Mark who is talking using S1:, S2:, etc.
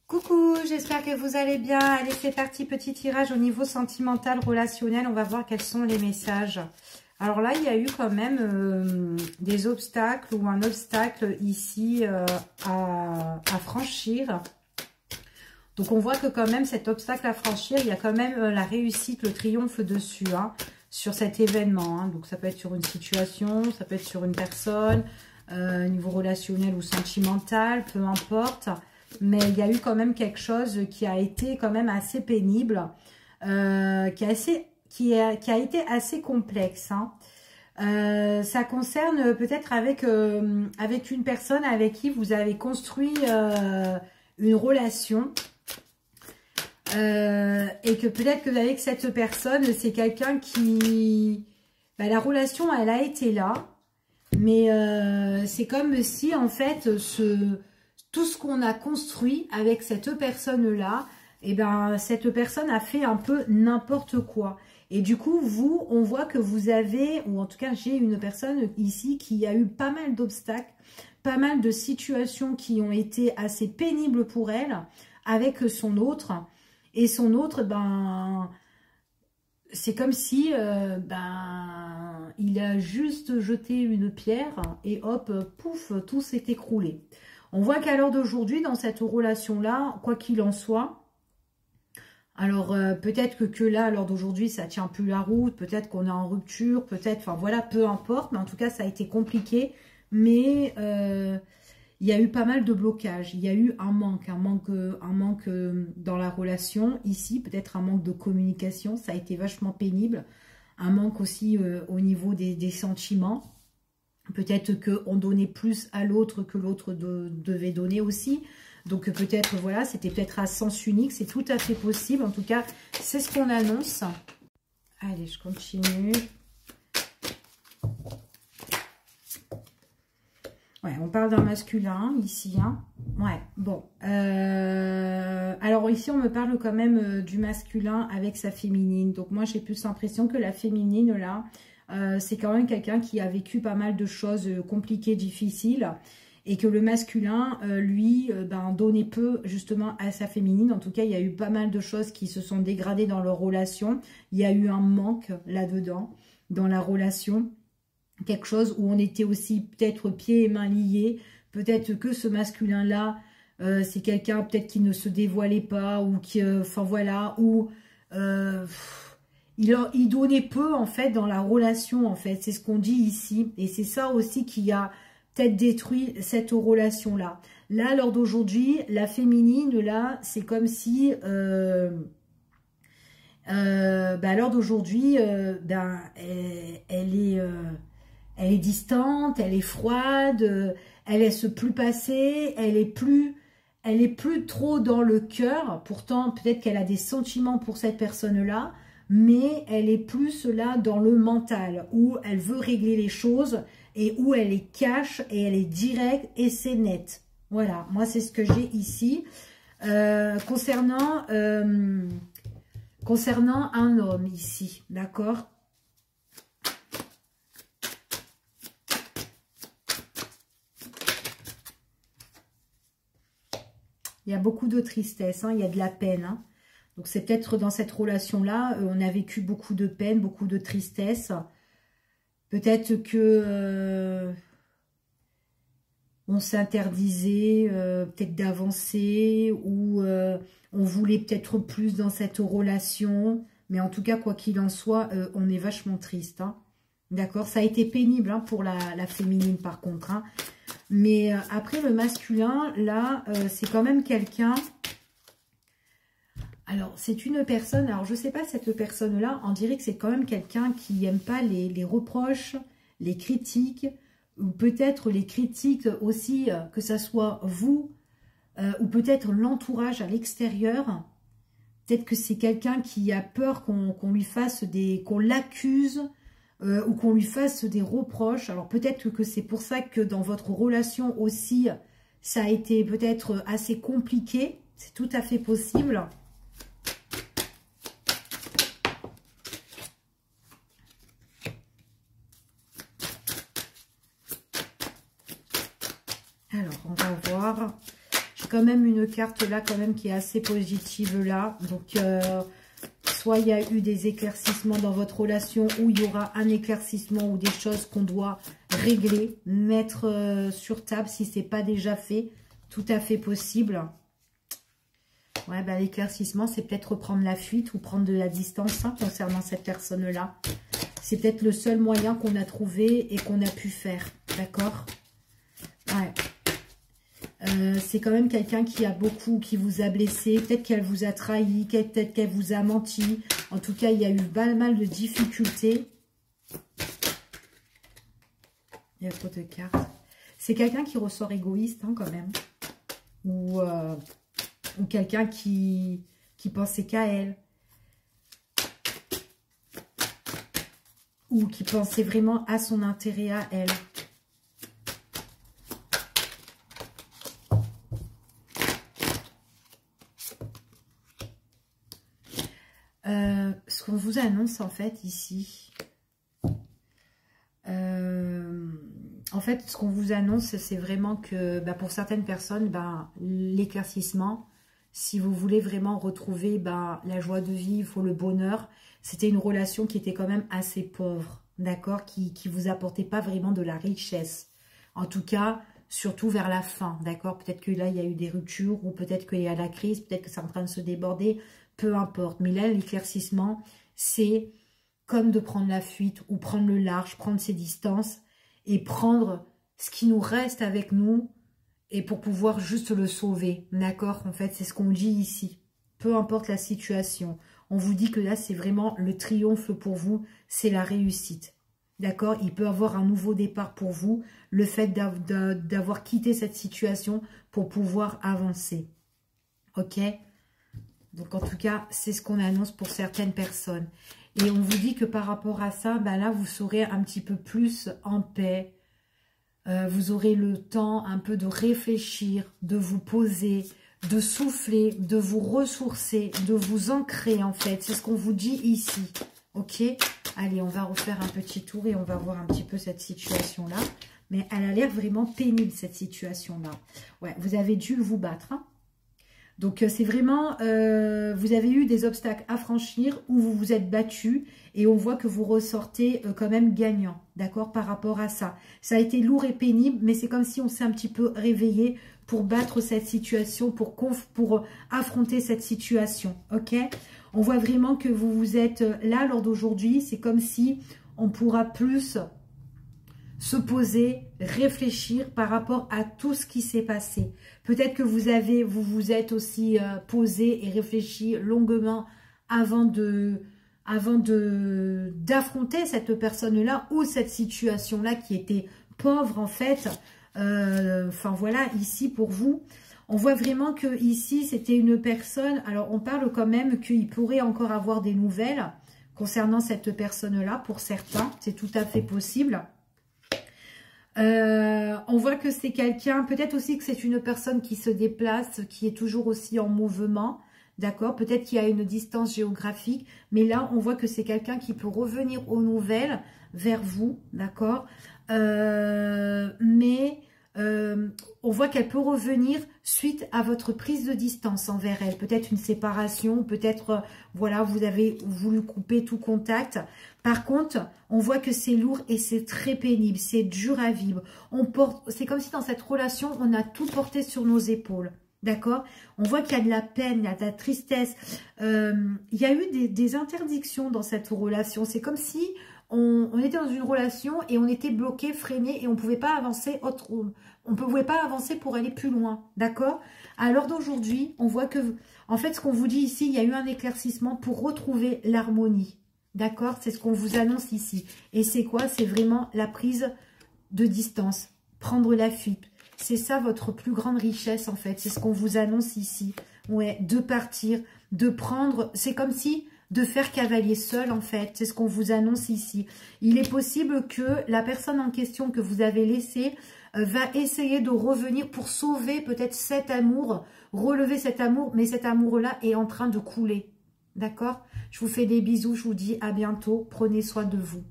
S1: Coucou, j'espère que vous allez bien. Allez, c'est parti, petit tirage au niveau sentimental, relationnel. On va voir quels sont les messages. Alors là, il y a eu quand même des obstacles ou un obstacle ici à franchir. Donc on voit que quand même cet obstacle à franchir, il y a quand même la réussite, le triomphe dessus, hein, sur cet événement. Hein. Donc ça peut être sur une situation, ça peut être sur une personne, niveau relationnel ou sentimental, peu importe. Mais il y a eu quand même quelque chose qui a été quand même assez pénible, qui a été assez complexe. Hein. Ça concerne peut-être avec une personne avec qui vous avez construit une relation. Et que peut-être que avec cette personne, c'est quelqu'un qui... la relation, elle a été là. Mais c'est comme si, en fait, tout ce qu'on a construit avec cette personne-là, eh ben, cette personne a fait un peu n'importe quoi. Et du coup, vous, on voit que vous avez, ou en tout cas, j'ai une personne ici qui a eu pas mal d'obstacles, pas mal de situations qui ont été assez pénibles pour elle, avec son autre. Et son autre, ben, c'est comme si, il a juste jeté une pierre et hop, pouf, tout s'est écroulé. On voit qu'à l'heure d'aujourd'hui, dans cette relation-là, quoi qu'il en soit, alors peut-être que là, à l'heure d'aujourd'hui, ça tient plus la route, peut-être qu'on est en rupture, peut-être, enfin voilà, peu importe, mais en tout cas, ça a été compliqué, mais il y a eu pas mal de blocages, il y a eu un manque dans la relation, ici, peut-être un manque de communication, ça a été vachement pénible, un manque aussi au niveau des sentiments. Peut-être qu'on donnait plus à l'autre que l'autre devait donner aussi. Donc peut-être, voilà, c'était peut-être à sens unique. C'est tout à fait possible. En tout cas, c'est ce qu'on annonce. Allez, je continue. Ouais, on parle d'un masculin ici. Hein. Ouais, bon. Alors ici, on me parle quand même du masculin avec sa féminine. Donc moi, j'ai plus l'impression que la féminine, là... c'est quand même quelqu'un qui a vécu pas mal de choses compliquées, difficiles, et que le masculin, lui, donnait peu justement à sa féminine. En tout cas, il y a eu pas mal de choses qui se sont dégradées dans leur relation. Il y a eu un manque là-dedans, dans la relation. Quelque chose où on était aussi peut-être pieds et mains liés. Peut-être que ce masculin-là, c'est quelqu'un peut-être qui ne se dévoilait pas, ou qui, enfin voilà, ou... il donnait peu, en fait, dans la relation, en fait. C'est ce qu'on dit ici. Et c'est ça aussi qui a peut-être détruit cette relation-là. Là, lors d'aujourd'hui, la féminine, là, c'est comme si... lors d'aujourd'hui, elle est distante, elle est froide, elle laisse plus passer, elle est plus trop dans le cœur. Pourtant, peut-être qu'elle a des sentiments pour cette personne-là, mais elle est plus là dans le mental, où elle veut régler les choses et où elle est cash et elle est directe et c'est net. Voilà, moi c'est ce que j'ai ici. Concernant un homme ici, d'accord ? Il y a beaucoup de tristesse, hein, il y a de la peine, hein. Donc, c'est peut-être dans cette relation-là, on a vécu beaucoup de peine, beaucoup de tristesse. Peut-être que on s'interdisait peut-être d'avancer ou on voulait peut-être plus dans cette relation. Mais en tout cas, quoi qu'il en soit, on est vachement triste. Hein. D'accord ? Ça a été pénible hein, pour la féminine par contre. Hein. Mais après, le masculin, là, c'est quand même quelqu'un... Alors, c'est une personne, alors je ne sais pas, cette personne-là, on dirait que c'est quand même quelqu'un qui n'aime pas les reproches, les critiques, ou peut-être les critiques aussi, que ce soit vous, ou peut-être l'entourage à l'extérieur. Peut-être que c'est quelqu'un qui a peur qu'on lui fasse qu'on l'accuse, ou qu'on lui fasse des reproches. Alors peut-être que c'est pour ça que dans votre relation aussi, ça a été peut-être assez compliqué. C'est tout à fait possible. Alors, on va voir. J'ai quand même une carte là, quand même, qui est assez positive là. Donc, soit il y a eu des éclaircissements dans votre relation, ou il y aura un éclaircissement ou des choses qu'on doit régler, mettre sur table si ce n'est pas déjà fait. Tout à fait possible. Ouais, bah, l'éclaircissement, c'est peut-être prendre la fuite ou prendre de la distance hein, concernant cette personne-là. C'est peut-être le seul moyen qu'on a trouvé et qu'on a pu faire. D'accord? Ouais. C'est quand même quelqu'un qui a beaucoup, qui vous a blessé. Peut-être qu'elle vous a trahi, peut-être qu'elle vous a menti. En tout cas, il y a eu pas mal de difficultés. Il y a trop de cartes. C'est quelqu'un qui ressort égoïste hein, quand même. Ou quelqu'un qui pensait qu'à elle. Ou qui pensait vraiment à son intérêt à elle. Ce qu'on vous annonce en fait ici, en fait ce qu'on vous annonce c'est vraiment que bah, pour certaines personnes, bah, l'éclaircissement, si vous voulez vraiment retrouver bah, la joie de vivre, le bonheur, c'était une relation qui était quand même assez pauvre, d'accord, qui vous apportait pas vraiment de la richesse, en tout cas surtout vers la fin, d'accord, peut-être que là il y a eu des ruptures, ou peut-être qu'il y a la crise, peut-être que c'est en train de se déborder, peu importe, mais là l'éclaircissement c'est comme de prendre la fuite ou prendre le large, prendre ses distances et prendre ce qui nous reste avec nous et pour pouvoir juste le sauver, d'accord? En fait, c'est ce qu'on dit ici, peu importe la situation. On vous dit que là, c'est vraiment le triomphe pour vous, c'est la réussite, d'accord? Il peut y avoir un nouveau départ pour vous, le fait d'avoir quitté cette situation pour pouvoir avancer, ok? Donc, en tout cas, c'est ce qu'on annonce pour certaines personnes. Et on vous dit que par rapport à ça, ben là, vous serez un petit peu plus en paix. Vous aurez le temps un peu de réfléchir, de vous poser, de souffler, de vous ressourcer, de vous ancrer, en fait. C'est ce qu'on vous dit ici. Ok? Allez, on va refaire un petit tour et on va voir un petit peu cette situation-là. Mais elle a l'air vraiment pénible, cette situation-là. Ouais, vous avez dû vous battre, hein. Donc, c'est vraiment, vous avez eu des obstacles à franchir où vous vous êtes battu et on voit que vous ressortez quand même gagnant, d'accord, par rapport à ça. Ça a été lourd et pénible, mais c'est comme si on s'est un petit peu réveillé pour battre cette situation, pour affronter cette situation, ok? On voit vraiment que vous vous êtes là lors d'aujourd'hui, c'est comme si on pourra plus se poser, réfléchir par rapport à tout ce qui s'est passé. Peut-être que vous vous êtes aussi posé et réfléchi longuement avant d'affronter cette personne-là ou cette situation-là qui était pauvre en fait. Enfin voilà, ici pour vous, on voit vraiment que ici c'était une personne. Alors on parle quand même qu'il pourrait encore avoir des nouvelles concernant cette personne-là pour certains. C'est tout à fait possible. On voit que c'est quelqu'un, peut-être aussi que c'est une personne qui se déplace, qui est toujours aussi en mouvement, d'accord? Peut-être qu'il y a une distance géographique, mais là, on voit que c'est quelqu'un qui peut revenir aux nouvelles vers vous, d'accord? On voit qu'elle peut revenir suite à votre prise de distance envers elle. Peut-être une séparation, peut-être, voilà, vous avez voulu couper tout contact. Par contre, on voit que c'est lourd et c'est très pénible, c'est dur à vivre. C'est comme si dans cette relation, on a tout porté sur nos épaules. D'accord? On voit qu'il y a de la peine, il y a de la tristesse. Il y a eu des interdictions dans cette relation. C'est comme si on était dans une relation et on était bloqué, freiné et on ne pouvait pas avancer on ne pouvait pas avancer pour aller plus loin. D'accord? À l'heure d'aujourd'hui, on voit que, en fait, ce qu'on vous dit ici, il y a eu un éclaircissement pour retrouver l'harmonie. D'accord? C'est ce qu'on vous annonce ici. Et c'est quoi? C'est vraiment la prise de distance. Prendre la fuite. C'est ça votre plus grande richesse en fait. C'est ce qu'on vous annonce ici. Ouais, de partir, de prendre. C'est comme si de faire cavalier seul en fait. C'est ce qu'on vous annonce ici. Il est possible que la personne en question que vous avez laissée va essayer de revenir pour sauver peut-être cet amour, relever cet amour, mais cet amour-là est en train de couler. D'accord? Je vous fais des bisous, je vous dis à bientôt. Prenez soin de vous.